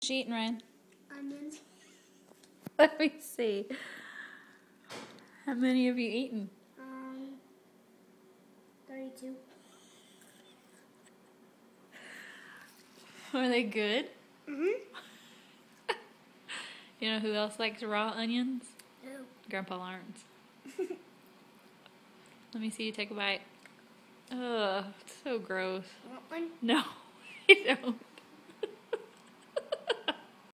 What you eating, Ryan? Onions. Let me see. How many have you eaten? 32. Are they good? Mm-hmm. You know who else likes raw onions? Who? Grandpa Lawrence. Let me see you take a bite. Ugh, so gross. Want one? No, you don't.